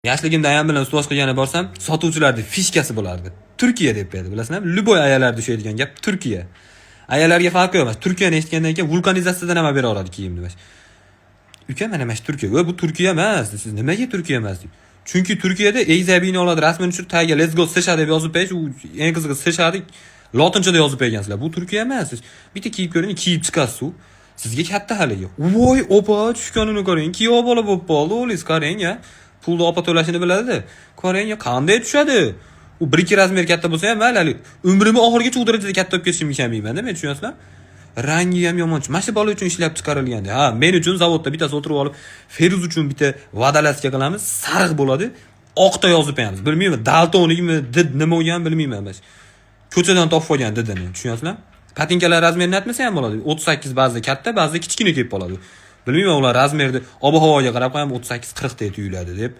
Yoshligimda ayam bilan ustuvor qilgani borsam, sotuvchilarda fishkasi bo'lardi. Turkiya deb berdi, bilasizmi? Luboy ayollar dushaydigan gap Turkiya. Ayollarga farqi yo'q emas. Turkiyani eshitgandan keyin vulkanizatsiyadan ham bera oladi kiyimni. Uka, mana mana shu Turkiya. Bu Turkiya emas. Siz nimaga Turkiya emas? Chunki Turkiyada Eyza binolarda rasmini tushirib tagiga Let's go Sesha deb yozib qo'yish, u eng qizig'i Seshani lotinchada yozib qo'ygansizlar. Bu Turkiya emas. Siz bitta kiyib ko'ring, kiyib chiqasiz u. Sizga katta haligi. Voy, opa, tushganini ko'ring. Kiyov bola bo'lib qoldi, o'lis qarang ya. Pulni opa to'lashini biladi. Ko'ring ya, qanday tushadi. U 1-2 razmer katta bo'lsa ham mayli. Umrimni oxirigacha u darajada katta olib ketishimni ishonmayman-da, men tushunyapsizlar? Rangi ham yomon. Mana shu bola uchun ishlab chiqarilganda. Ha, men uchun zavodda bittasi o'tirib olib, Feruz uchun bitta vodolaska qilamiz, sariq bo'ladi, oqda yozib qo'yamiz. Bilmayman, daltonikmi, did nima bo'lgan bilmayman men. Ko'chadan topib olgan didini, tushunyapsizlar? Patinkalar razmerini aytmasa ham bo'ladi. 38 ba'zida katta, ba'zida kichkina kelib qoladi. Bilmayman, ular razmerni ob-havoga qarab ham 38-40 ta tuyuladi deb.